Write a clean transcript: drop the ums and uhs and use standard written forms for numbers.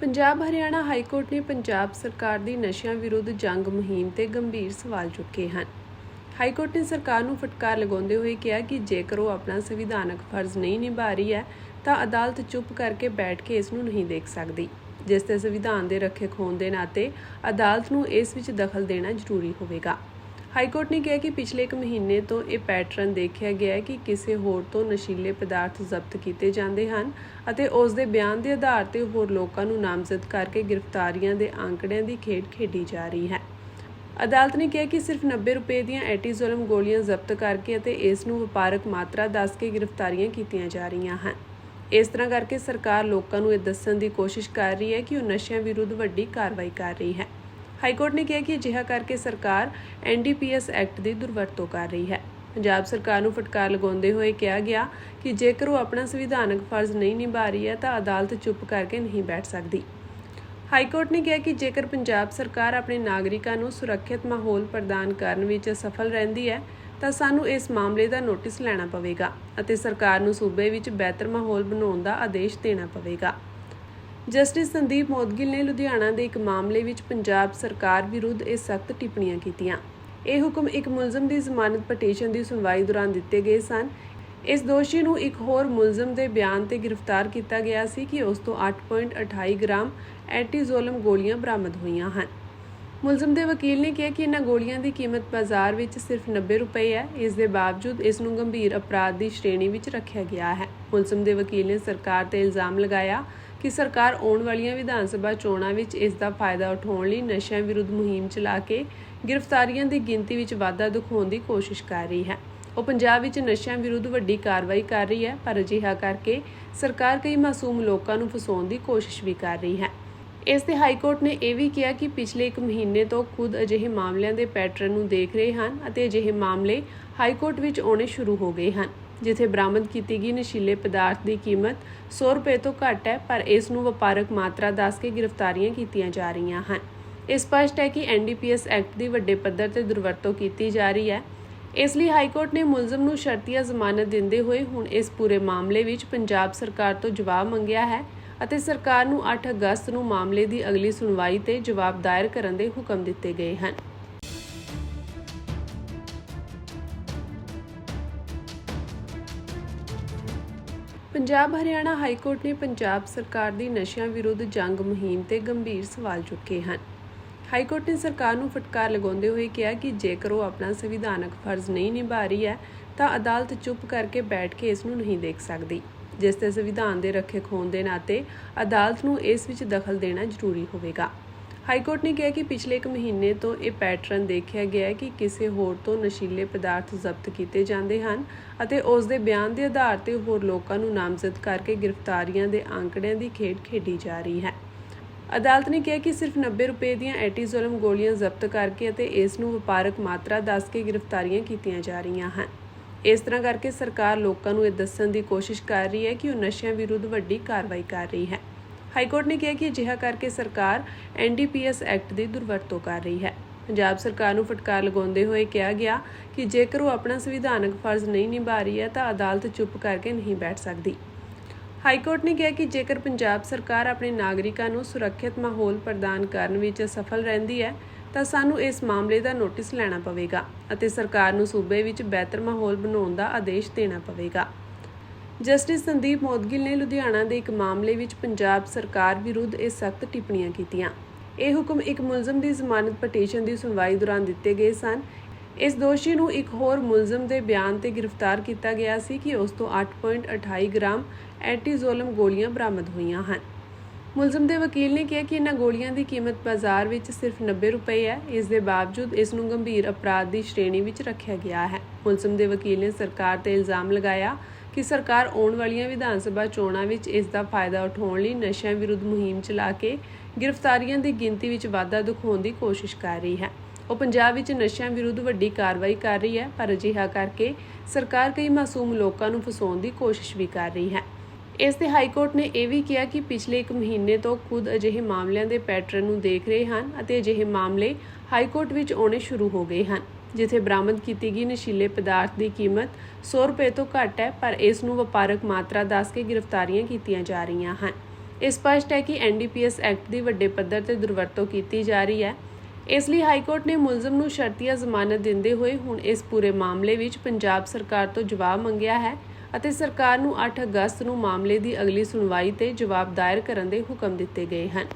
Punjab Haryana high court ਨੇ ਪੰਜਾਬ ਸਰਕਾਰ ਦੀ ਨਸ਼ਿਆਂ ਵਿਰੁੱਧ ਜੰਗ ਮੁਹਿੰਮ ਤੇ ਗੰਭੀਰ ਸਵਾਲ ਚੁੱਕੇ ਹਨ। ਹਾਈ ਕੋਰਟ ਨੇ ਸਰਕਾਰ ਨੂੰ ਫਟਕਾਰ ਲਗਾਉਂਦੇ ਹੋਏ ਕਿਹਾ ਕਿ ਜੇਕਰ ਉਹ ਆਪਣਾ ਸੰਵਿਧਾਨਕ ਫਰਜ਼ ਨਹੀਂ ਨਿਭਾ ਰਹੀ ਹੈ ਤਾਂ ਅਦਾਲਤ ਚੁੱਪ ਕਰਕੇ ਬੈਠ ਕੇ ਇਸ ਨੂੰ ਨਹੀਂ ਦੇਖ ਸਕਦੀ, ਜਿਸ ਤੇ ਸੰਵਿਧਾਨ ਦੇ ਰੱਖਿਅਕ ਹੋਣ ਦੇ ਨਾਤੇ ਅਦਾਲਤ ਨੂੰ ਇਸ ਵਿੱਚ ਦਖਲ ਦੇਣਾ ਜ਼ਰੂਰੀ ਹੋਵੇਗਾ। ਹਾਈ ਕੋਰਟ ਨੇ ਕਿਹਾ ਕਿ ਪਿਛਲੇ 1 ਮਹੀਨੇ ਤੋਂ ਇਹ ਪੈਟਰਨ ਦੇਖਿਆ ਗਿਆ ਹੈ ਕਿ ਕਿਸੇ ਹੋਰ ਤੋਂ ਨਸ਼ੀਲੇ ਪਦਾਰਥ ਜ਼ਬਤ ਕੀਤੇ ਜਾਂਦੇ ਹਨ ਅਤੇ ਉਸ ਦੇ ਬਿਆਨ ਦੇ ਆਧਾਰ ਤੇ ਹੋਰ ਲੋਕਾਂ ਨੂੰ ਨਾਮਜ਼ਦ ਕਰਕੇ ਗ੍ਰਿਫਤਾਰੀਆਂ ਦੇ ਅੰਕੜਿਆਂ ਦੀ ਖੇਡ ਖੇਡੀ ਜਾ ਰਹੀ ਹੈ। ਅਦਾਲਤ ਨੇ ਕਿਹਾ ਕਿ ਸਿਰਫ 90 ਰੁਪਏ ਦੀਆਂ ਐਂਟੀਜ਼ੋਲਮ ਗੋਲੀਆਂ ਜ਼ਬਤ ਕਰਕੇ ਅਤੇ ਇਸ ਨੂੰ ਵਪਾਰਕ ਮਾਤਰਾ ਦੱਸ ਕੇ ਗ੍ਰਿਫਤਾਰੀਆਂ ਕੀਤੀਆਂ ਜਾ ਰਹੀਆਂ ਹਨ। ਇਸ ਤਰ੍ਹਾਂ ਕਰਕੇ ਸਰਕਾਰ ਲੋਕਾਂ ਨੂੰ ਇਹ ਦੱਸਣ ਦੀ ਕੋਸ਼ਿਸ਼ ਕਰ ਰਹੀ ਹੈ ਕਿ ਉਹ ਨਸ਼ਿਆਂ ਵਿਰੁੱਧ ਵੱਡੀ ਕਾਰਵਾਈ ਕਰ ਰਹੀ ਹੈ। ਹਾਈ ਕੋਰਟ ਨੇ ਕਿਹਾ ਕਿ ਅਜਿਹਾ ਕਰਕੇ ਸਰਕਾਰ NDPS ਐਕਟ ਦੀ ਦੁਰਵਰਤੋਂ ਕਰ ਰਹੀ ਹੈ। ਪੰਜਾਬ ਸਰਕਾਰ ਨੂੰ ਫਟਕਾਰ ਲਗਾਉਂਦੇ ਹੋਏ ਕਿਹਾ ਗਿਆ ਕਿ ਜੇਕਰ ਉਹ ਆਪਣਾ ਸੰਵਿਧਾਨਕ ਫਰਜ਼ ਨਹੀਂ ਨਿਭਾ ਰਹੀ ਹੈ ਤਾਂ ਅਦਾਲਤ ਚੁੱਪ ਕਰਕੇ ਨਹੀਂ ਬੈਠ ਸਕਦੀ। ਹਾਈ ਕੋਰਟ ਨੇ ਕਿਹਾ ਕਿ ਜੇਕਰ ਪੰਜਾਬ ਸਰਕਾਰ ਆਪਣੇ ਨਾਗਰਿਕਾਂ ਨੂੰ ਸੁਰੱਖਿਅਤ ਮਾਹੌਲ ਪ੍ਰਦਾਨ ਕਰਨ ਵਿੱਚ ਅਸਫਲ ਰਹਿੰਦੀ ਹੈ ਤਾਂ ਸਾਨੂੰ ਇਸ ਮਾਮਲੇ ਦਾ ਨੋਟਿਸ ਲੈਣਾ ਪਵੇਗਾ ਅਤੇ ਸਰਕਾਰ ਨੂੰ ਸੂਬੇ ਵਿੱਚ ਬਿਹਤਰ ਮਾਹੌਲ ਬਣਾਉਣ ਦਾ ਆਦੇਸ਼ ਦੇਣਾ ਪਵੇਗਾ। ਜਸਟਿਸ ਸੰਦੀਪ ਮੋਦਗਿਲ ਨੇ ਲੁਧਿਆਣਾ ਦੇ ਇੱਕ ਮਾਮਲੇ ਵਿੱਚ ਪੰਜਾਬ ਸਰਕਾਰ ਵਿਰੁੱਧ ਇਹ ਸਖਤ ਟਿੱਪਣੀਆਂ ਕੀਤੀਆਂ। ਇਹ ਹੁਕਮ ਇੱਕ ਮੁਲਜ਼ਮ ਦੀ ਜ਼ਮਾਨਤ ਪਟੀਸ਼ਨ ਦੀ ਸੁਣਵਾਈ ਦੌਰਾਨ ਦਿੱਤੇ ਗਏ ਸਨ। ਇਸ ਦੋਸ਼ੀ ਨੂੰ ਇੱਕ ਹੋਰ ਮੁਲਜ਼ਮ ਦੇ ਬਿਆਨ ਤੇ ਗ੍ਰਿਫਤਾਰ ਕੀਤਾ ਗਿਆ ਸੀ ਕਿ ਉਸ ਤੋਂ 8.28 ਗ੍ਰਾਮ ਐਂਟੀਜ਼ੋਲਮ ਗੋਲੀਆਂ ਬਰਾਮਦ ਹੋਈਆਂ ਹਨ। ਮੁਲਜ਼ਮ ਦੇ ਵਕੀਲ ਨੇ ਕਿਹਾ ਕਿ ਇਹਨਾਂ ਗੋਲੀਆਂ ਦੀ ਕੀਮਤ ਬਾਜ਼ਾਰ ਵਿੱਚ ਸਿਰਫ 90 ਰੁਪਏ ਹੈ। ਇਸ ਦੇ ਬਾਵਜੂਦ ਇਸ ਨੂੰ ਗੰਭੀਰ ਅਪਰਾਧ ਦੀ ਸ਼੍ਰੇਣੀ ਵਿੱਚ ਰੱਖਿਆ ਗਿਆ ਹੈ। ਮੁਲਜ਼ਮ ਦੇ ਵਕੀਲ ਨੇ ਸਰਕਾਰ ਤੇ ਇਲਜ਼ਾਮ ਲਗਾਇਆ ਕਿ ਸਰਕਾਰ ਆਉਣ ਵਾਲੀਆਂ ਵਿਧਾਨ ਸਭਾ ਚੋਣਾਂ ਵਿੱਚ ਇਸ ਦਾ ਫਾਇਦਾ ਉਠਾਉਣ ਲਈ ਨਸ਼ਿਆਂ ਵਿਰੁੱਧ ਮੁਹਿੰਮ ਚਲਾ ਕੇ ਗ੍ਰਿਫਤਾਰੀਆਂ ਦੀ ਗਿਣਤੀ ਵਿੱਚ ਵਾਧਾ ਦਿਖਾਉਣ ਦੀ ਕੋਸ਼ਿਸ਼ ਕਰ ਰਹੀ ਹੈ। ਉਹ ਪੰਜਾਬ ਵਿੱਚ ਨਸ਼ਿਆਂ ਵਿਰੁੱਧ ਵੱਡੀ ਕਾਰਵਾਈ ਕਰ ਰਹੀ ਹੈ, ਪਰ ਅਜਿਹਾ ਕਰਕੇ ਸਰਕਾਰ ਕਈ ਮਾਸੂਮ ਲੋਕਾਂ ਨੂੰ ਫਸਾਉਣ ਦੀ ਕੋਸ਼ਿਸ਼ ਵੀ ਕਰ ਰਹੀ ਹੈ। ਇਸ ਤੇ ਹਾਈ ਕੋਰਟ ਨੇ ਇਹ ਵੀ ਕਿਹਾ ਕਿ ਪਿਛਲੇ 1 ਮਹੀਨੇ ਤੋਂ ਖੁਦ ਅਜਿਹੇ ਮਾਮਲਿਆਂ ਦੇ ਪੈਟਰਨ ਨੂੰ ਦੇਖ ਰਹੇ ਹਨ ਅਤੇ ਅਜਿਹੇ ਮਾਮਲੇ ਹਾਈ ਕੋਰਟ ਵਿੱਚ ਆਉਣੇ ਸ਼ੁਰੂ ਹੋ ਗਏ ਹਨ, ਜਿੱਥੇ ਬਰਾਮਦ ਕੀਤੀ ਗਈ ਨਸ਼ੀਲੇ ਪਦਾਰਥ ਦੀ ਕੀਮਤ 100 ਰੁਪਏ ਤੋਂ ਘੱਟ ਹੈ, ਪਰ ਇਸ ਨੂੰ ਵਪਾਰਕ ਮਾਤਰਾ ਦੱਸ ਕੇ ਗ੍ਰਿਫਤਾਰੀਆਂ ਕੀਤੀਆਂ ਜਾ ਰਹੀਆਂ ਹਨ। ਇਹ ਸਪਸ਼ਟ ਹੈ ਕਿ NDPS ਐਕਟ ਦੀ ਵੱਡੇ ਪੱਧਰ ਤੇ ਦੁਰਵਰਤੋਂ ਕੀਤੀ ਜਾ ਰਹੀ ਹੈ। ਇਸ ਲਈ ਹਾਈ ਕੋਰਟ ਨੇ ਮੁਲਜ਼ਮ ਨੂੰ ਸ਼ਰਤੀਆ ਜ਼ਮਾਨਤ ਦਿੰਦੇ ਹੋਏ ਹੁਣ ਇਸ ਪੂਰੇ ਮਾਮਲੇ ਵਿੱਚ ਪੰਜਾਬ ਸਰਕਾਰ ਤੋਂ ਜਵਾਬ ਮੰਗਿਆ ਹੈ ਅਤੇ ਸਰਕਾਰ ਨੂੰ 8 ਅਗਸਤ ਨੂੰ ਮਾਮਲੇ ਦੀ ਅਗਲੀ ਸੁਣਵਾਈ ਤੇ ਜਵਾਬ ਦਾਇਰ ਕਰਨ ਦੇ ਹੁਕਮ ਦਿੱਤੇ ਗਏ ਹਨ। ਪੰਜਾਬ ਹਰਿਆਣਾ ਹਾਈ ਕੋਰਟ ਨੇ ਪੰਜਾਬ ਸਰਕਾਰ ਦੀ ਨਸ਼ਿਆਂ ਵਿਰੁੱਧ ਜੰਗ ਮੁਹਿੰਮ ਤੇ ਗੰਭੀਰ ਸਵਾਲ ਚੁੱਕੇ ਹਨ। ਹਾਈ ਕੋਰਟ ਨੇ ਸਰਕਾਰ ਨੂੰ ਫਟਕਾਰ ਲਗਾਉਂਦੇ ਹੋਏ ਕਿਹਾ ਕਿ ਜੇਕਰ ਉਹ ਆਪਣਾ ਸੰਵਿਧਾਨਕ ਫਰਜ਼ ਨਹੀਂ ਨਿਭਾ ਰਹੀ ਹੈ ਤਾਂ ਅਦਾਲਤ ਚੁੱਪ ਕਰਕੇ ਬੈਠ ਕੇ ਇਸ ਨੂੰ ਨਹੀਂ ਦੇਖ ਸਕਦੀ, ਜਿਸ ਤੇ ਸੰਵਿਧਾਨ ਦੇ ਰੱਖਿਅਕ ਹੋਣ ਦੇ ਨਾਤੇ ਅਦਾਲਤ ਨੂੰ ਇਸ ਵਿੱਚ ਦਖਲ ਦੇਣਾ ਜ਼ਰੂਰੀ ਹੋਵੇਗਾ। ਹਾਈ ਕੋਰਟ ਨੇ ਕਿਹਾ ਕਿ ਪਿਛਲੇ 1 ਮਹੀਨੇ ਤੋਂ ਇਹ ਪੈਟਰਨ ਦੇਖਿਆ ਗਿਆ ਹੈ ਕਿ ਕਿਸੇ ਹੋਰ ਤੋਂ ਨਸ਼ੀਲੇ ਪਦਾਰਥ ਜ਼ਬਤ ਕੀਤੇ ਜਾਂਦੇ ਹਨ ਅਤੇ ਉਸ ਦੇ ਬਿਆਨ ਦੇ ਆਧਾਰ ਤੇ ਹੋਰ ਲੋਕਾਂ ਨੂੰ ਨਾਮਜ਼ਦ ਕਰਕੇ ਗ੍ਰਿਫਤਾਰੀਆਂ ਦੇ ਅੰਕੜਿਆਂ ਦੀ ਖੇਡ ਖੇਡੀ ਜਾ ਰਹੀ ਹੈ। ਅਦਾਲਤ ਨੇ ਕਿਹਾ ਕਿ ਸਿਰਫ 90 ਰੁਪਏ ਦੀਆਂ ਐਂਟੀਜ਼ੋਲਮ ਗੋਲੀਆਂ ਜ਼ਬਤ ਕਰਕੇ ਅਤੇ ਇਸ ਨੂੰ ਵਪਾਰਕ ਮਾਤਰਾ ਦੱਸ ਕੇ ਗ੍ਰਿਫਤਾਰੀਆਂ ਕੀਤੀਆਂ ਜਾ ਰਹੀਆਂ ਹਨ। ਇਸ ਤਰ੍ਹਾਂ ਕਰਕੇ ਸਰਕਾਰ ਲੋਕਾਂ ਨੂੰ ਇਹ ਦੱਸਣ ਦੀ ਕੋਸ਼ਿਸ਼ ਕਰ ਰਹੀ ਹੈ ਕਿ ਉਹ ਨਸ਼ਿਆਂ ਵਿਰੁੱਧ ਵੱਡੀ ਕਾਰਵਾਈ ਕਰ ਰਹੀ ਹੈ। ਹਾਈ ਕੋਰਟ ਨੇ ਕਿਹਾ ਕਿ ਅਜਿਹਾ ਕਰਕੇ ਸਰਕਾਰ NDPS ਐਕਟ ਦੀ ਦੁਰਵਰਤੋਂ ਕਰ ਰਹੀ ਹੈ। ਪੰਜਾਬ ਸਰਕਾਰ ਨੂੰ ਫਟਕਾਰ ਲਗਾਉਂਦੇ ਹੋਏ ਕਿਹਾ ਗਿਆ ਕਿ ਜੇਕਰ ਉਹ ਆਪਣਾ ਸੰਵਿਧਾਨਕ ਫਰਜ਼ ਨਹੀਂ ਨਿਭਾ ਰਹੀ ਹੈ ਤਾਂ ਅਦਾਲਤ ਚੁੱਪ ਕਰਕੇ ਨਹੀਂ ਬੈਠ ਸਕਦੀ। ਹਾਈ ਕੋਰਟ ਨੇ ਕਿਹਾ ਕਿ ਜੇਕਰ ਪੰਜਾਬ ਸਰਕਾਰ ਆਪਣੇ ਨਾਗਰਿਕਾਂ ਨੂੰ ਸੁਰੱਖਿਅਤ ਮਾਹੌਲ ਪ੍ਰਦਾਨ ਕਰਨ ਵਿੱਚ ਅਸਫਲ ਰਹਿੰਦੀ ਹੈ ਤਾਂ ਸਾਨੂੰ ਇਸ ਮਾਮਲੇ ਦਾ ਨੋਟਿਸ ਲੈਣਾ ਪਵੇਗਾ ਅਤੇ ਸਰਕਾਰ ਨੂੰ ਸੂਬੇ ਵਿੱਚ ਬਿਹਤਰ ਮਾਹੌਲ ਬਣਾਉਣ ਦਾ ਆਦੇਸ਼ ਦੇਣਾ ਪਵੇਗਾ। ਜਸਟਿਸ ਸੰਦੀਪ ਮੋਦਗਿਲ ਨੇ ਲੁਧਿਆਣਾ ਦੇ ਇੱਕ ਮਾਮਲੇ ਵਿੱਚ ਪੰਜਾਬ ਸਰਕਾਰ ਵਿਰੁੱਧ ਇਹ ਸਖਤ ਟਿੱਪਣੀਆਂ ਕੀਤੀਆਂ। ਇਹ ਹੁਕਮ ਇੱਕ ਮੁਲਜ਼ਮ ਦੀ ਜ਼ਮਾਨਤ ਪਟੀਸ਼ਨ ਦੀ ਸੁਣਵਾਈ ਦੌਰਾਨ ਦਿੱਤੇ ਗਏ ਸਨ। ਇਸ ਦੋਸ਼ੀ ਨੂੰ ਇੱਕ ਹੋਰ ਮੁਲਜ਼ਮ ਦੇ ਬਿਆਨ ਤੇ ਗ੍ਰਿਫਤਾਰ ਕੀਤਾ ਗਿਆ ਸੀ ਕਿ ਉਸ ਤੋਂ 8.28 ਗ੍ਰਾਮ ਐਂਟੀਜ਼ੋਲਮ ਗੋਲੀਆਂ ਬਰਾਮਦ ਹੋਈਆਂ ਹਨ। ਮੁਲਜ਼ਮ ਦੇ ਵਕੀਲ ਨੇ ਕਿਹਾ ਕਿ ਇਹਨਾਂ ਗੋਲੀਆਂ ਦੀ ਕੀਮਤ ਬਾਜ਼ਾਰ ਵਿੱਚ ਸਿਰਫ 90 ਰੁਪਏ ਹੈ। ਇਸ ਦੇ ਬਾਵਜੂਦ ਇਸ ਨੂੰ ਗੰਭੀਰ ਅਪਰਾਧ ਦੀ ਸ਼੍ਰੇਣੀ ਵਿੱਚ ਰੱਖਿਆ ਗਿਆ ਹੈ। ਮੁਲਜ਼ਮ ਦੇ ਵਕੀਲ ਨੇ ਸਰਕਾਰ ਤੇ ਇਲਜ਼ਾਮ ਲਗਾਇਆ ਕਿ ਸਰਕਾਰ ਆਉਣ ਵਾਲੀਆਂ ਵਿਧਾਨ ਸਭਾ ਚੋਣਾਂ ਵਿੱਚ ਇਸ ਦਾ ਫਾਇਦਾ ਉਠਾਉਣ ਲਈ ਨਸ਼ਿਆਂ ਵਿਰੁੱਧ ਮੁਹਿੰਮ ਚਲਾ ਕੇ ਗ੍ਰਿਫਤਾਰੀਆਂ ਦੀ ਗਿਣਤੀ ਵਿੱਚ ਵਾਧਾ ਦਿਖਾਉਣ ਦੀ ਕੋਸ਼ਿਸ਼ ਕਰ ਰਹੀ ਹੈ। ਉਹ ਪੰਜਾਬ ਵਿੱਚ ਨਸ਼ਿਆਂ ਵਿਰੁੱਧ ਵੱਡੀ ਕਾਰਵਾਈ ਕਰ ਰਹੀ ਹੈ, ਪਰ ਅਜਿਹਾ ਕਰਕੇ ਸਰਕਾਰ ਕਈ ਮਾਸੂਮ ਲੋਕਾਂ ਨੂੰ ਫਸਾਉਣ ਦੀ ਕੋਸ਼ਿਸ਼ ਵੀ ਕਰ ਰਹੀ ਹੈ। ਇਸ ਤੇ ਹਾਈ ਕੋਰਟ ਨੇ ਇਹ ਵੀ ਕਿਹਾ ਕਿ ਪਿਛਲੇ 1 ਮਹੀਨੇ ਤੋਂ ਖੁਦ ਅਜਿਹੇ ਮਾਮਲਿਆਂ ਦੇ ਪੈਟਰਨ ਨੂੰ ਦੇਖ ਰਹੇ ਹਨ ਅਤੇ ਅਜਿਹੇ ਮਾਮਲੇ ਹਾਈ ਕੋਰਟ ਵਿੱਚ ਆਉਣੇ ਸ਼ੁਰੂ ਹੋ ਗਏ ਹਨ, ਜਿੱਥੇ ਬਰਾਮਦ ਕੀਤੀ ਗਈ ਨਸ਼ੀਲੇ ਪਦਾਰਥ ਦੀ ਕੀਮਤ 100 ਰੁਪਏ ਤੋਂ ਘੱਟ ਹੈ, ਪਰ ਇਸ ਨੂੰ ਵਪਾਰਕ ਮਾਤਰਾ ਦੱਸ ਕੇ ਗ੍ਰਿਫਤਾਰੀਆਂ ਕੀਤੀਆਂ ਜਾ ਰਹੀਆਂ ਹਨ। ਇਹ ਸਪਸ਼ਟ ਹੈ ਕਿ NDPS ਐਕਟ ਦੀ ਵੱਡੇ ਪੱਧਰ ਤੇ ਦੁਰਵਰਤੋਂ ਕੀਤੀ ਜਾ ਰਹੀ ਹੈ। ਇਸ ਲਈ ਹਾਈਕੋਰਟ ਨੇ ਮੁਲਜ਼ਮ ਨੂੰ ਸ਼ਰਤੀਆ ਜ਼ਮਾਨਤ ਦਿੰਦੇ ਹੋਏ ਹੁਣ ਇਸ ਪੂਰੇ ਮਾਮਲੇ ਵਿੱਚ ਪੰਜਾਬ ਸਰਕਾਰ ਤੋਂ ਜਵਾਬ ਮੰਗਿਆ ਹੈ ਅਤੇ ਸਰਕਾਰ ਨੂੰ 8 ਅਗਸਤ ਨੂੰ ਮਾਮਲੇ ਦੀ ਅਗਲੀ ਸੁਣਵਾਈ ਤੇ ਜਵਾਬ ਦਾਇਰ ਕਰਨ ਦੇ ਹੁਕਮ ਦਿੱਤੇ ਗਏ ਹਨ।